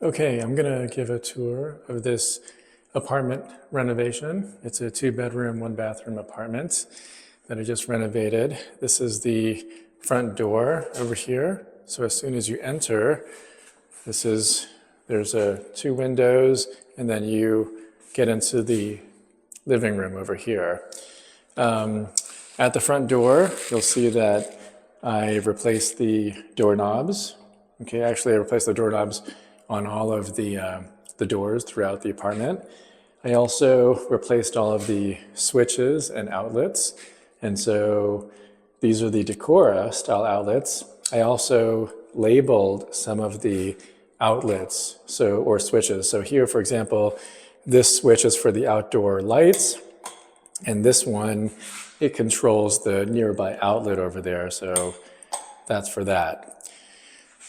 Okay, I'm gonna give a tour of this apartment renovation. It's a 2-bedroom, 1-bathroom apartment that I just renovated. This is the front door over here. So as soon as you enter, there's 2 windows, and then you get into the living room over here. At the front door, you'll see that I replaced the doorknobs. Okay, actually I replaced the doorknobs on all of the doors throughout the apartment. I also replaced all of the switches and outlets. And so these are the Decora style outlets. I also labeled some of the outlets, or switches. So here, for example, this switch is for the outdoor lights, and this one, it controls the nearby outlet over there. So that's for that.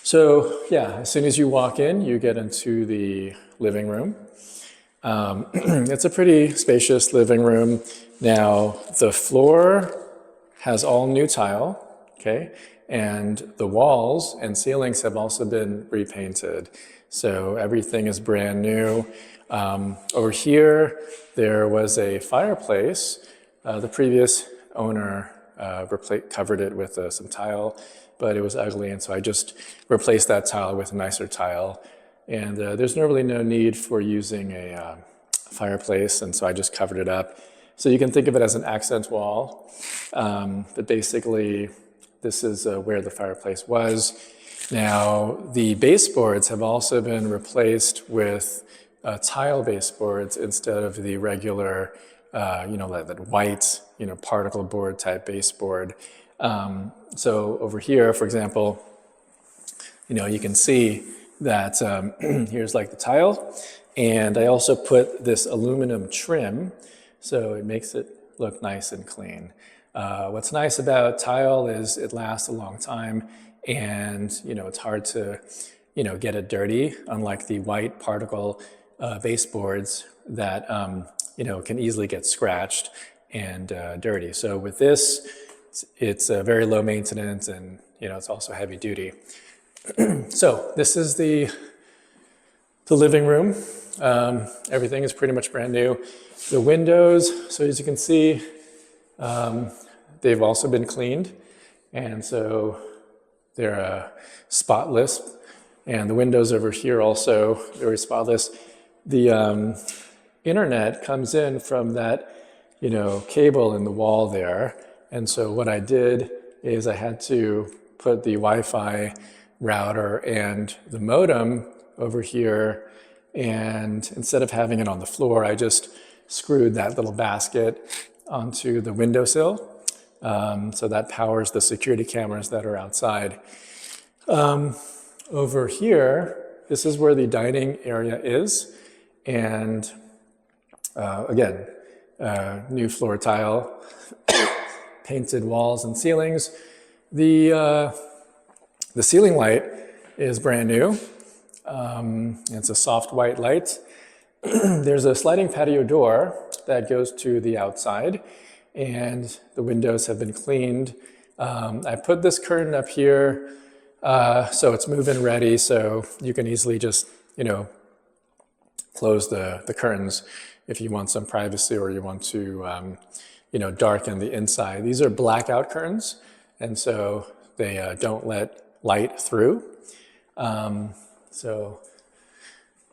So yeah, as soon as you walk in, you get into the living room. It's a pretty spacious living room. Now, the floor has all new tile, okay? And the walls and ceilings have also been repainted. So everything is brand new. Over here, there was a fireplace. The previous owner covered it with some tile, but it was ugly, and so I just replaced that tile with a nicer tile. And there's really no need for using a fireplace, and so I just covered it up. So you can think of it as an accent wall, but basically this is where the fireplace was. Now, the baseboards have also been replaced with tile baseboards instead of the regular, like that white, particle board type baseboard. So over here, for example, you can see that here's like the tile, and I also put this aluminum trim, so it makes it look nice and clean. What's nice about tile is it lasts a long time, and it's hard to get it dirty, unlike the white particle baseboards that can easily get scratched and dirty. So with this, it's very low maintenance, and it's also heavy duty. So this is the living room. Everything is pretty much brand new. The windows, so as you can see, they've also been cleaned, and so they're spotless. And the windows over here also very spotless. The internet comes in from that cable in the wall there. And so what I did is I had to put the Wi-Fi router and the modem over here, and instead of having it on the floor, I just screwed that little basket onto the windowsill. So that powers the security cameras that are outside. Over here, this is where the dining area is. And again, new floor tile, painted walls and ceilings. The ceiling light is brand new. It's a soft white light. There's a sliding patio door that goes to the outside, and the windows have been cleaned. I put this curtain up here, so it's move-in ready, so you can easily just, close the curtains if you want some privacy or you want to, darken the inside. These are blackout curtains, and so they don't let light through. So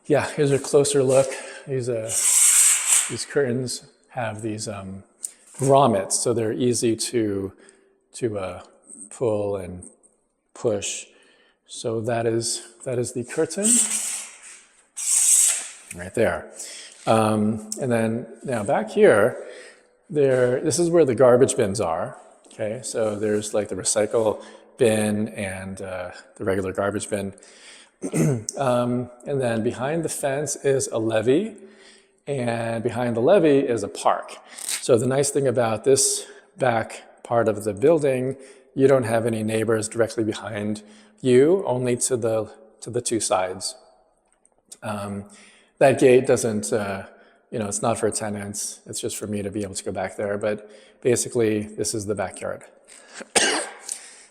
yeah, here's a closer look. These curtains have these grommets, so they're easy to pull and push. So that is the curtain right there. And then now back here, this is where the garbage bins are. Okay, so there's like the recycle bin and the regular garbage bin. And then behind the fence is a levee, and behind the levee is a park. So the nice thing about this back part of the building, you don't have any neighbors directly behind you, only to the 2 sides. That gate doesn't, it's not for tenants, it's just for me to be able to go back there, but basically this is the backyard.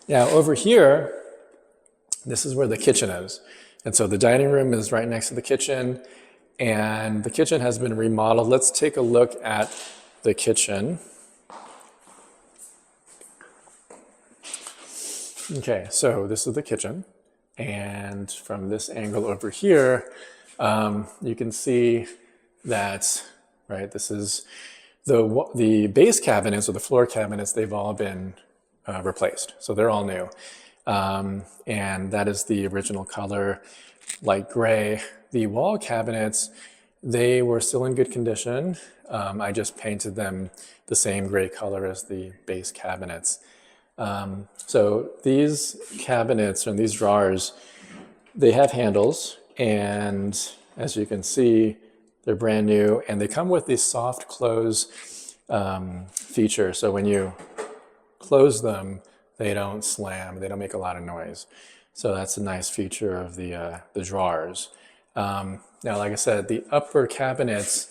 Now over here, this is where the kitchen is. And so the dining room is right next to the kitchen, and the kitchen has been remodeled. Let's take a look at the kitchen. Okay, so this is the kitchen, and from this angle over here, you can see that, right, this is the base cabinets or the floor cabinets, they've all been replaced. So they're all new. And that is the original color, light gray. The wall cabinets, they were still in good condition. I just painted them the same gray color as the base cabinets. So these cabinets and these drawers, they have handles, and as you can see, they're brand new, and they come with this soft close feature. So when you close them, they don't slam, they don't make a lot of noise. So that's a nice feature of the drawers. Now, like I said, the upper cabinets,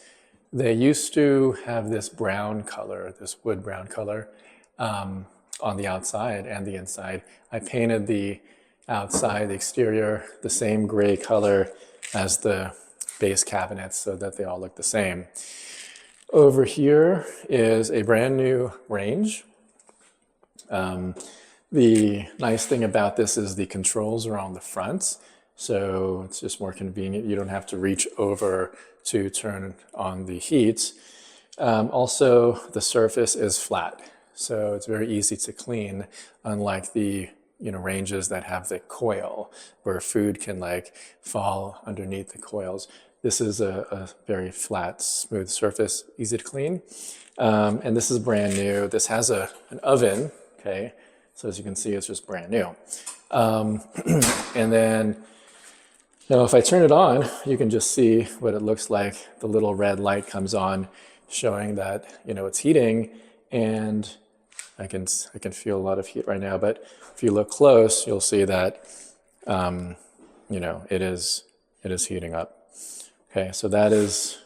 they used to have this brown color, this wood brown color on the outside and the inside. I painted the outside, the exterior, the same gray color as the base cabinets so that they all look the same. Over here is a brand new range. The nice thing about this is the controls are on the front, so it's just more convenient. You don't have to reach over to turn on the heat. Also, the surface is flat, so it's very easy to clean, unlike the ranges that have the coil where food can like fall underneath the coils. This is a very flat, smooth surface, easy to clean. And this is brand new. This has an oven, okay? So as you can see, it's just brand new. And then, now if I turn it on, you can just see what it looks like. The little red light comes on, showing that, it's heating, and I can feel a lot of heat right now, but if you look close, you'll see that, it is heating up. Okay, so that's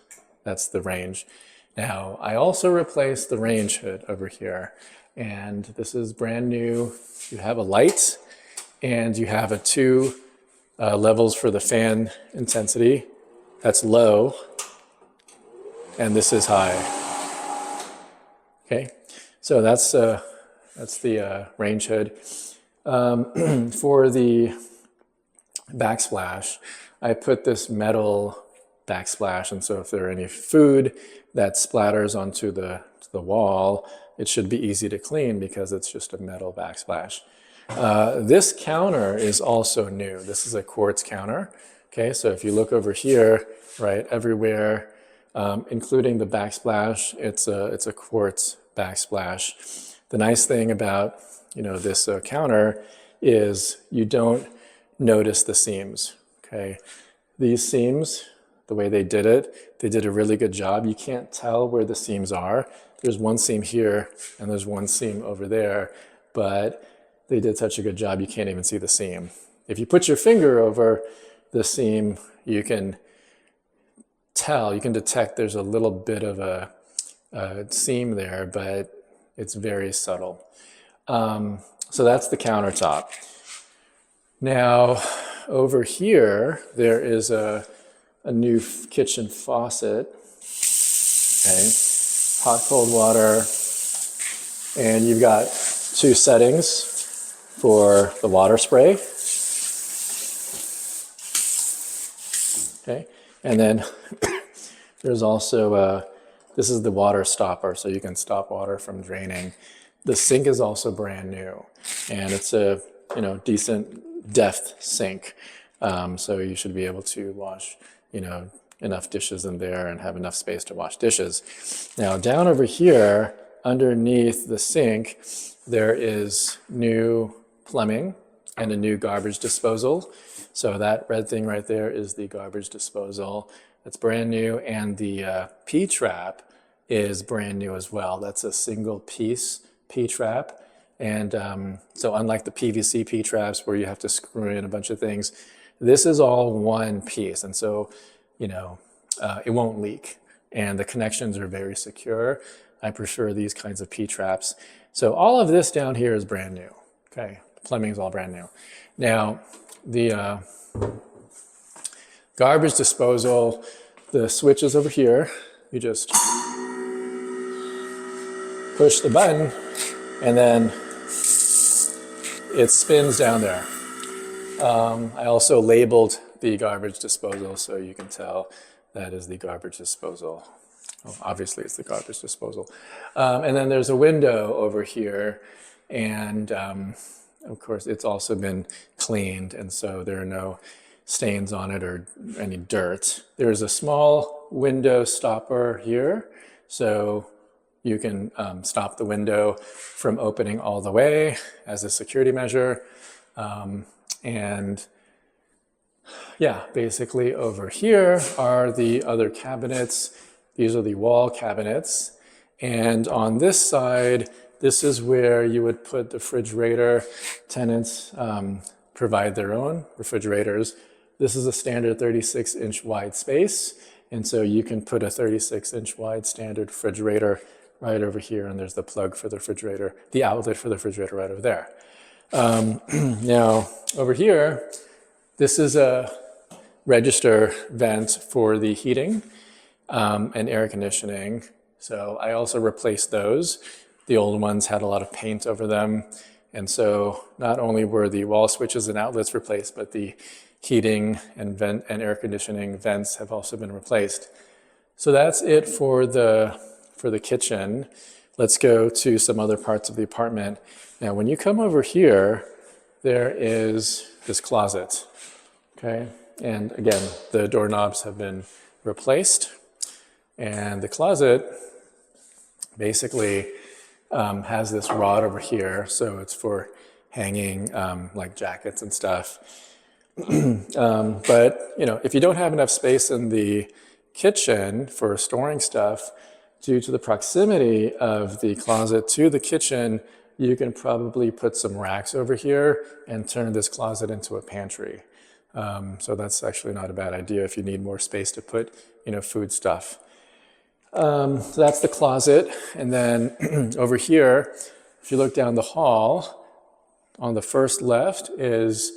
the range. Now, I also replaced the range hood over here, and this is brand new. You have a light, and you have two levels for the fan intensity. That's low, and this is high. Okay, so that's the range hood. For the backsplash, I put this metal backsplash, and so if there are any food that splatters onto the wall, it should be easy to clean because it's just a metal backsplash. This counter is also new. This is a quartz counter. Okay, so if you look over here, right, everywhere, including the backsplash, it's a quartz backsplash. The nice thing about this counter is you don't notice the seams. Okay, these seams, the way they did it, they did a really good job. You can't tell where the seams are. There's one seam here and there's one seam over there, but they did such a good job you can't even see the seam. If you put your finger over the seam, you can tell, you can detect there's a little bit of a seam there, but it's very subtle. So that's the countertop. Now, over here, there is a new kitchen faucet. Okay, hot, cold water, and you've got two settings for the water spray. Okay, and then there's also this is the water stopper, so you can stop water from draining. The sink is also brand new, and it's a decent depth sink, so you should be able to wash enough dishes in there and have enough space to wash dishes. Now down over here, underneath the sink, there is new plumbing and a new garbage disposal. So that red thing right there is the garbage disposal. That's brand new, and the P-trap is brand new as well. That's a single piece P-trap. And so unlike the PVC P-traps where you have to screw in a bunch of things, this is all one piece. And so, it won't leak. And the connections are very secure. I prefer these kinds of P-traps. So all of this down here is brand new. Okay, the plumbing is all brand new. Now, the Garbage disposal, the switch is over here. You just push the button and then it spins down there. I also labeled the garbage disposal so you can tell that is the garbage disposal. Well, obviously it's the garbage disposal. And then there's a window over here, and of course it's also been cleaned, and so there are no stains on it or any dirt. There's a small window stopper here, so you can stop the window from opening all the way as a security measure. And yeah, basically over here are the other cabinets. These are the wall cabinets. And on this side, this is where you would put the refrigerator. Tenants provide their own refrigerators. This is a standard 36-inch wide space. And so you can put a 36-inch wide standard refrigerator right over here. And there's the plug for the refrigerator, the outlet for the refrigerator right over there. Now, over here, this is a register vent for the heating and air conditioning. So I also replaced those. The old ones had a lot of paint over them. And so not only were the wall switches and outlets replaced, but the heating and vent and air conditioning vents have also been replaced. So that's it for the kitchen. Let's go to some other parts of the apartment. Now, when you come over here, there is this closet, okay? And again, the doorknobs have been replaced. And the closet basically has this rod over here. So it's for hanging like jackets and stuff. But, you know, if you don't have enough space in the kitchen for storing stuff, due to the proximity of the closet to the kitchen, you can probably put some racks over here and turn this closet into a pantry. So that's actually not a bad idea if you need more space to put, you know, food stuff. So that's the closet. And then over here, if you look down the hall, on the first left is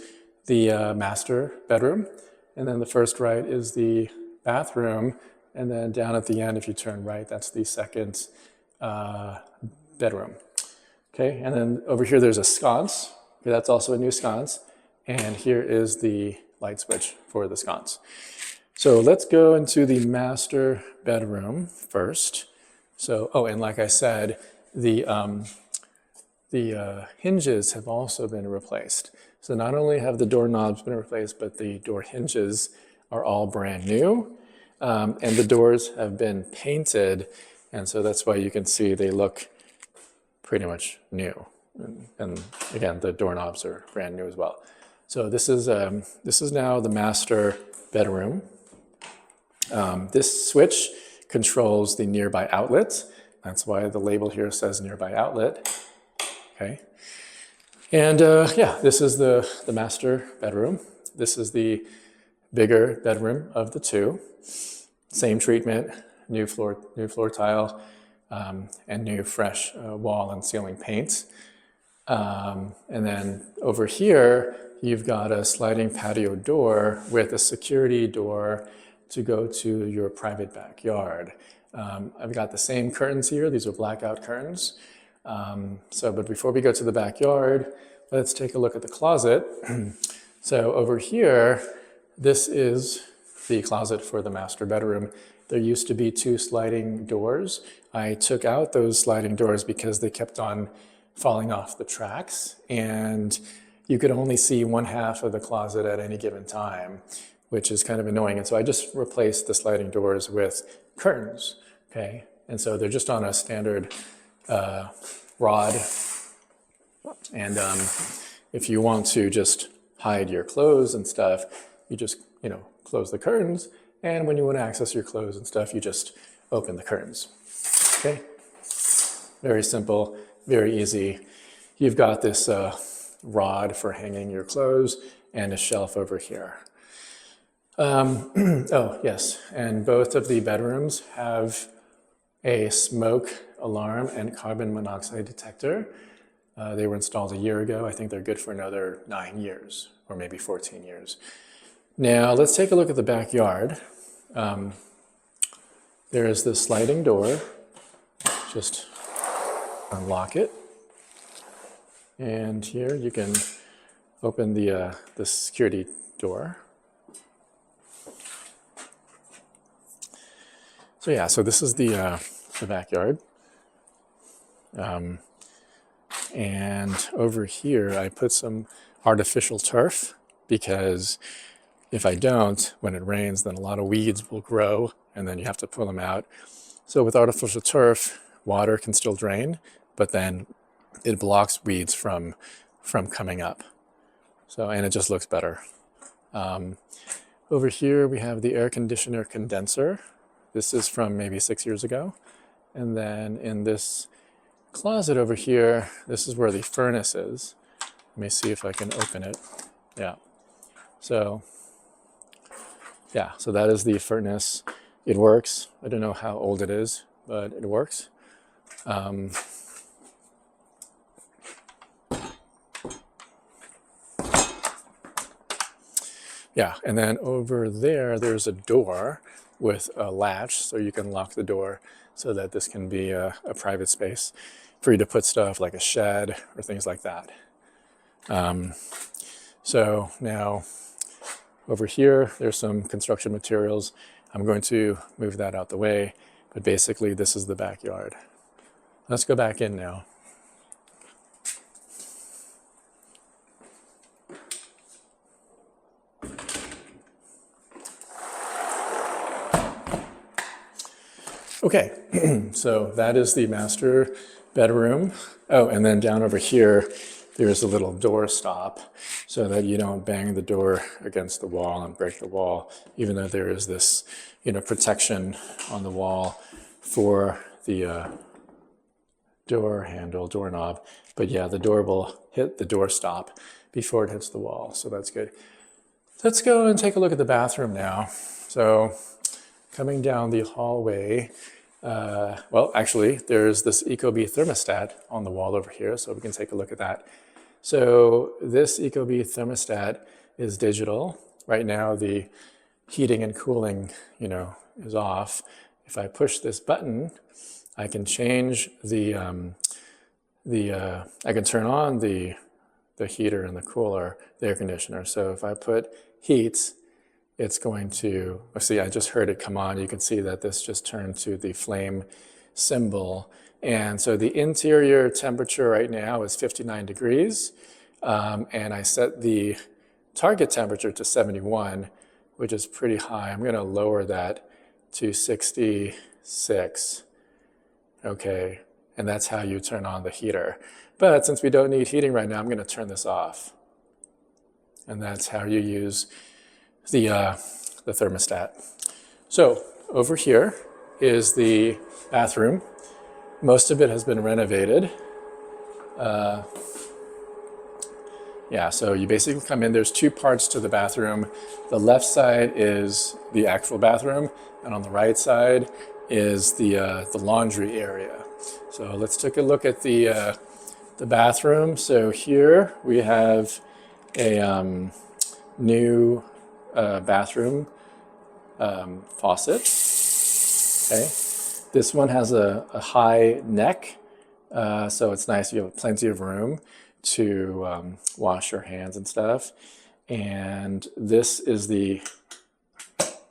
the master bedroom. And then the first right is the bathroom. And then down at the end, if you turn right, that's the second bedroom. Okay, and then over here there's a sconce. Okay, that's also a new sconce. And here is the light switch for the sconce. So let's go into the master bedroom first. So, oh, and like I said, the hinges have also been replaced. So not only have the doorknobs been replaced, but the door hinges are all brand new. And the doors have been painted. And so that's why you can see they look pretty much new. And again, the doorknobs are brand new as well. So this is now the master bedroom. This switch controls the nearby outlet. That's why the label here says nearby outlet. Okay. And yeah, this is the master bedroom. This is the bigger bedroom of the two. Same treatment, new floor tile, and new fresh wall and ceiling paint. And then over here, you've got a sliding patio door with a security door to go to your private backyard. I've got the same curtains here. These are blackout curtains. But before we go to the backyard, let's take a look at the closet. So over here, this is the closet for the master bedroom. There used to be 2 sliding doors. I took out those sliding doors because they kept on falling off the tracks, and you could only see one half of the closet at any given time, which is kind of annoying. And so I just replaced the sliding doors with curtains, okay? And so they're just on a standard rod. And if you want to just hide your clothes and stuff, you just, you know, close the curtains. And when you want to access your clothes and stuff, you just open the curtains, okay? Very simple, very easy. You've got this rod for hanging your clothes and a shelf over here. Oh, yes, and both of the bedrooms have a smoke alarm and carbon monoxide detector. They were installed a year ago. I think they're good for another 9 years or maybe 14 years. Now let's take a look at the backyard. There is this sliding door. Just unlock it. And here you can open the security door. So yeah, so this is the backyard. And over here I put some artificial turf because if I don't, when it rains, then a lot of weeds will grow and then you have to pull them out. So with artificial turf, water can still drain, but then it blocks weeds from coming up. So, and it just looks better. Over here we have the air conditioner condenser. This is from maybe 6 years ago. And then in this closet over here, this is where the furnace is. Let me see if I can open it. Yeah. So that is the furnace. It works. I don't know how old it is, but it works. Yeah, and then over there, there's a door with a latch, so you can lock the door so that this can be a private space for you to put stuff like a shed or things like that. So now over here, there's some construction materials. I'm going to move that out the way, but basically this is the backyard. Let's go back in now. Okay, so that is the master bedroom. Oh, and then down over here, there's a little door stop so that you don't bang the door against the wall and break the wall, even though there is this, protection on the wall for the door handle, doorknob. But yeah, the door will hit the door stop before it hits the wall, so that's good. Let's go and take a look at the bathroom now. So coming down the hallway, well, actually, there's this Ecobee thermostat on the wall over here, so we can take a look at that. So this Ecobee thermostat is digital. Right now, the heating and cooling, is off. If I push this button, I can change I can turn on the heater and the cooler, the air conditioner. So if I put heat, it's going to, see, I just heard it come on. You can see that this just turned to the flame symbol. And so the interior temperature right now is 59 degrees. And I set the target temperature to 71, which is pretty high. I'm gonna lower that to 66. Okay, and that's how you turn on the heater. But since we don't need heating right now, I'm gonna turn this off. And that's how you use the thermostat. So over here is the bathroom. Most of it has been renovated. Yeah, so you basically come in, there's two parts to the bathroom. The left side is the actual bathroom, and on the right side is the laundry area. So let's take a look at the bathroom. So here we have a new bathroom faucet. Okay, this one has a high neck, so it's nice. You have plenty of room to wash your hands and stuff. And this is the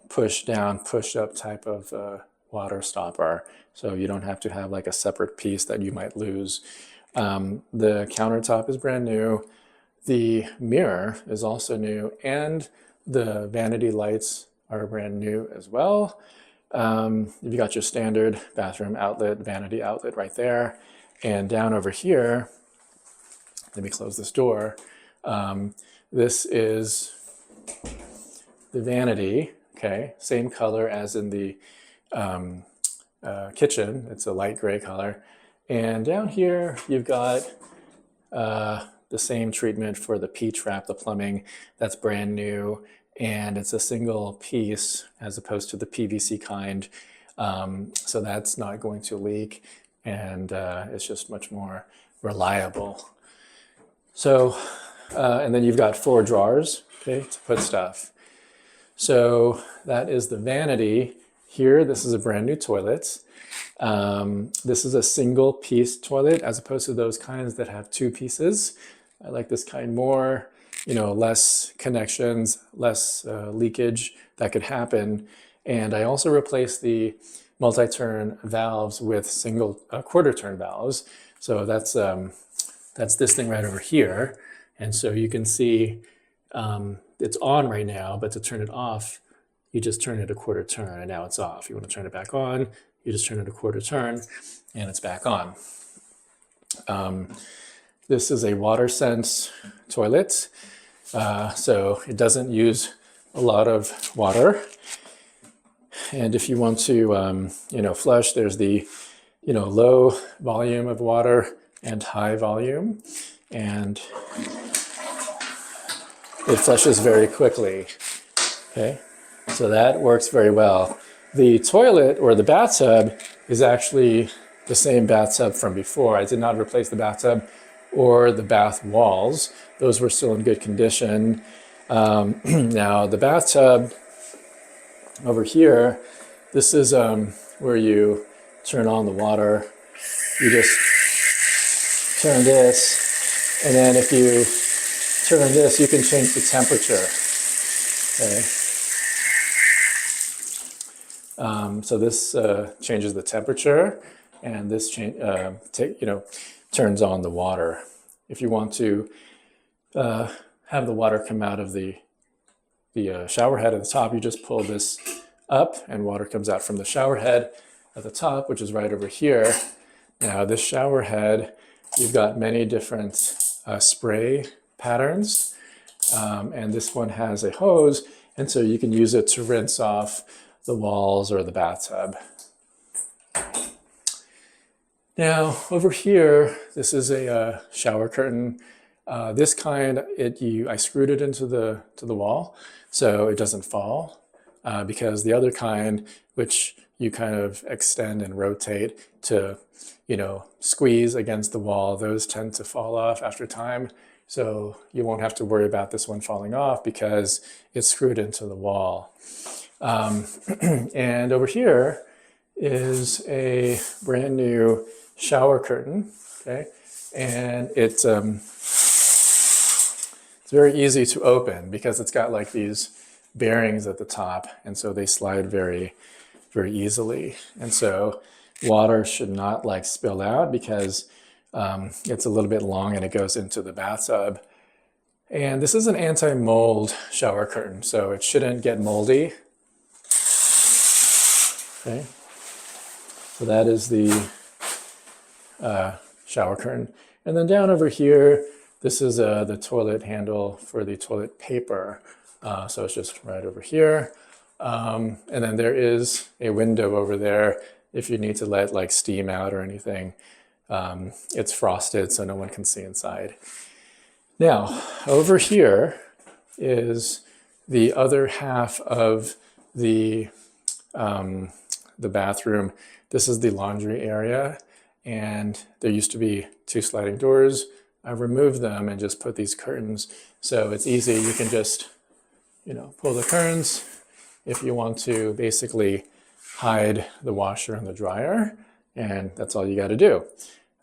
push down, push up type of water stopper. So you don't have to have like a separate piece that you might lose. The countertop is brand new. The mirror is also new, and the vanity lights are brand new as well. You've got your standard bathroom outlet, vanity outlet right there. And down over here, let me close this door. This is the vanity, okay? Same color as in the kitchen. It's a light gray color. And down here, you've got the same treatment for the P-trap, the plumbing. That's brand new. And it's a single piece as opposed to the PVC kind. So that's not going to leak. And it's just much more reliable. So, and then you've got 4 drawers, okay, to put stuff. So that is the vanity. Here, this is a brand new toilet. This is a single piece toilet as opposed to those kinds that have two pieces. I like this kind more, less connections, less leakage that could happen. And I also replaced the multi-turn valves with single quarter-turn valves. So that's this thing right over here. And so you can see it's on right now, but to turn it off, you just turn it a quarter turn and now it's off. You want to turn it back on, you just turn it a quarter turn and it's back on. This is a WaterSense toilet. So it doesn't use a lot of water. And if you want to, flush, there's the, low volume of water and high volume. And it flushes very quickly, okay? So that works very well. The toilet or the bathtub is actually the same bathtub from before. I did not replace the bathtub or the bath walls. Those were still in good condition. Now the bathtub over here, this is where you turn on the water. You just turn this, and then if you turn this, you can change the temperature. Okay. So this changes the temperature, and this turns on the water. If you want to have the water come out of the shower head at the top, you just pull this up, and water comes out from the shower head at the top, which is right over here. Now, this shower head, you've got many different spray patterns, and this one has a hose, and so you can use it to rinse off the walls or the bathtub. Now over here, this is a shower curtain. This kind, I screwed it into the wall so it doesn't fall, because the other kind, which you kind of extend and rotate to, squeeze against the wall, those tend to fall off after time. So you won't have to worry about this one falling off because it's screwed into the wall. And over here is a brand new shower curtain, okay? And it's very easy to open because it's got like these bearings at the top, and so they slide very, very easily. And so water should not like spill out because it's a little bit long and it goes into the bathtub. And this is an anti-mold shower curtain, so it shouldn't get moldy. Okay, so that is the shower curtain. And then down over here, this is the toilet handle for the toilet paper. So it's just right over here. And then there is a window over there if you need to let like steam out or anything. It's frosted so no one can see inside. Now, over here is the other half of the bathroom. This is the laundry area, and there used to be two sliding doors. I removed them and just put these curtains, so it's easy. You can just, pull the curtains if you want to basically hide the washer and the dryer, and that's all you got to do.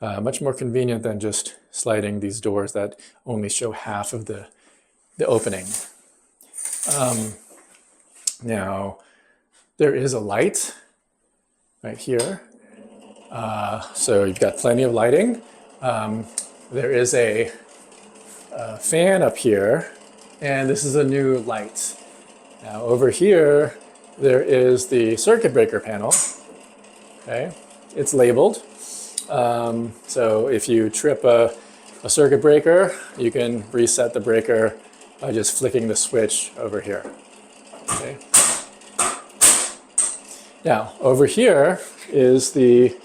Much more convenient than just sliding these doors that only show half of the opening. Now, there is a light right here. So you've got plenty of lighting. There is a fan up here, and this is a new light. Now over here, there is the circuit breaker panel. Okay, it's labeled. So if you trip a circuit breaker, you can reset the breaker by just flicking the switch over here. Okay. Now over here is the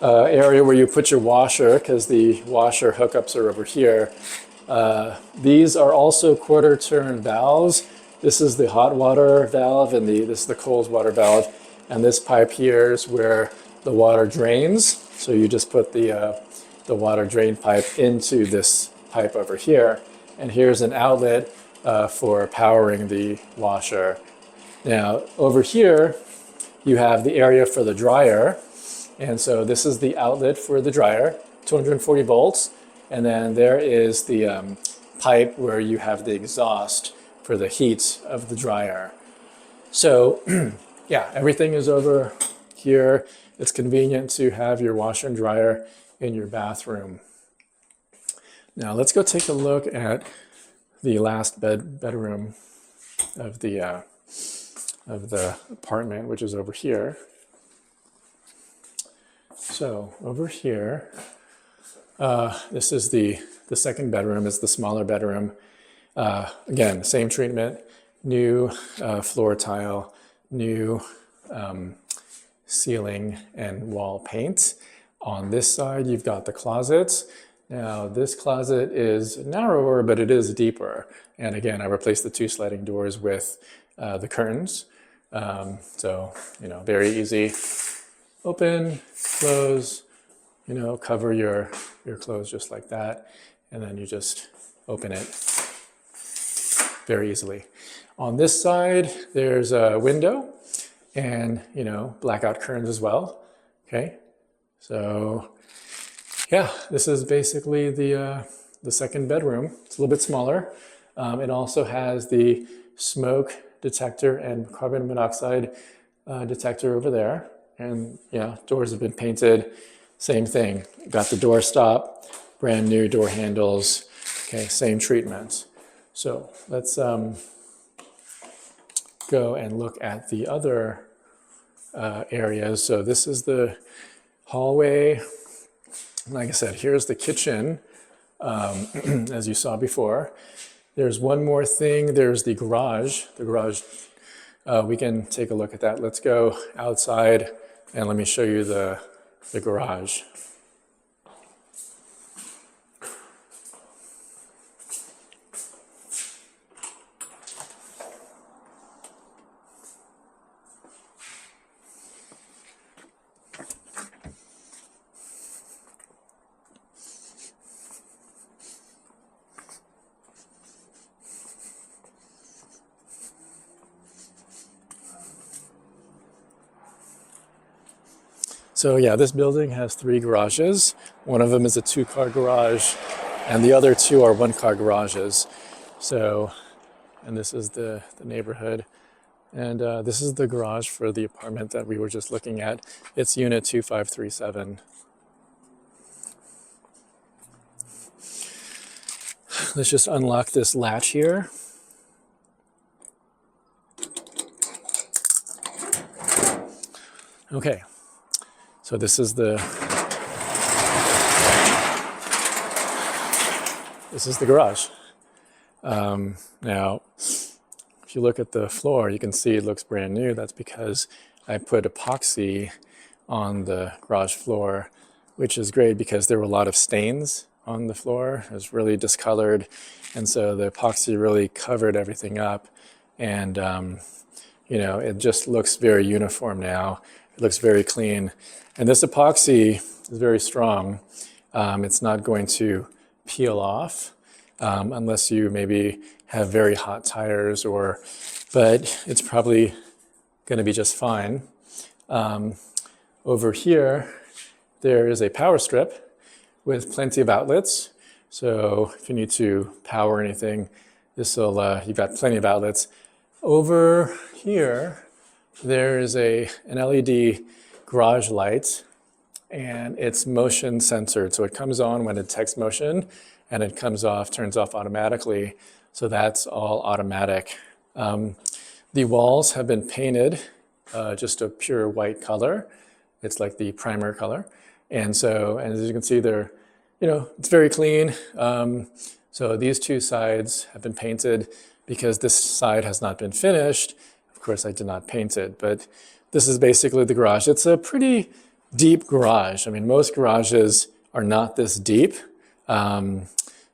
area where you put your washer, because the washer hookups are over here. These are also quarter turn valves. This is the hot water valve, and this is the cold water valve. And this pipe here is where the water drains. So you just put the water drain pipe into this pipe over here. And here's an outlet for powering the washer Now, over here, you have the area for the dryer. And so this is the outlet for the dryer, 240 volts. And then there is the pipe where you have the exhaust for the heat of the dryer. So yeah, everything is over here. It's convenient to have your washer and dryer in your bathroom. Now let's go take a look at the last bedroom of the apartment, which is over here. So over here, this is the second bedroom. It's the smaller bedroom. Again, same treatment, new floor tile, new ceiling and wall paint. On this side, you've got the closets. Now, this closet is narrower, but it is deeper. And again, I replaced the two sliding doors with the curtains. So, very easy. Open, close, cover your clothes just like that. And then you just open it very easily. On this side, there's a window and, blackout curtains as well. Okay. So yeah, this is basically the second bedroom. It's a little bit smaller. It also has the smoke detector and carbon monoxide detector over there. And doors have been painted. Same thing. Got the door stop, brand new door handles. Okay, same treatment. So let's go and look at the other areas. So this is the hallway. Like I said, here's the kitchen, as you saw before. There's one more thing. There's the garage. The garage, we can take a look at that. Let's go outside and let me show you the garage. So yeah, this building has 3 garages. One of them is a 2-car garage, and the other 2 are 1-car garages. So, and this is the neighborhood. And this is the garage for the apartment that we were just looking at. It's unit 2537. Let's just unlock this latch here. Okay. So this is the garage. Now, if you look at the floor, you can see it looks brand new. That's because I put epoxy on the garage floor, which is great because there were a lot of stains on the floor. It was really discolored, and so the epoxy really covered everything up. And it just looks very uniform now. It looks very clean. And this epoxy is very strong. It's not going to peel off unless you maybe have very hot tires, but it's probably going to be just fine. Over here, there is a power strip with plenty of outlets. So if you need to power anything, you've got plenty of outlets. Over here, there is an LED garage light, and it's motion censored. So it comes on when it detects motion, and it comes off, turns off automatically. So that's all automatic. The walls have been painted just a pure white color. It's like the primer color. And so, and as you can see, it's very clean. So these 2 sides have been painted because this side has not been finished. Of course, I did not paint it, but this is basically the garage. It's a pretty deep garage. I mean, most garages are not this deep.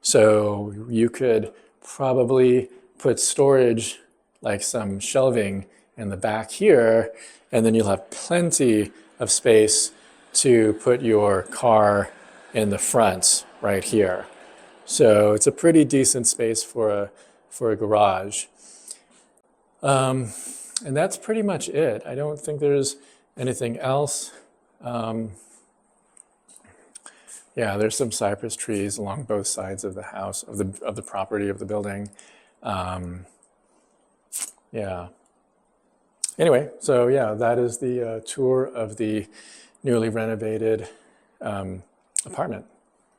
So you could probably put storage, like some shelving in the back here, and then you'll have plenty of space to put your car in the front right here. So it's a pretty decent space for a garage. And that's pretty much it. I don't think there's anything else. Yeah, there's some cypress trees along both sides of the house, of the property of the building. Yeah. Anyway, so yeah, that is the tour of the newly renovated apartment.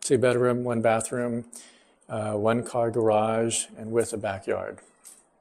2 bedroom, 1 bathroom, 1 car garage, and with a backyard.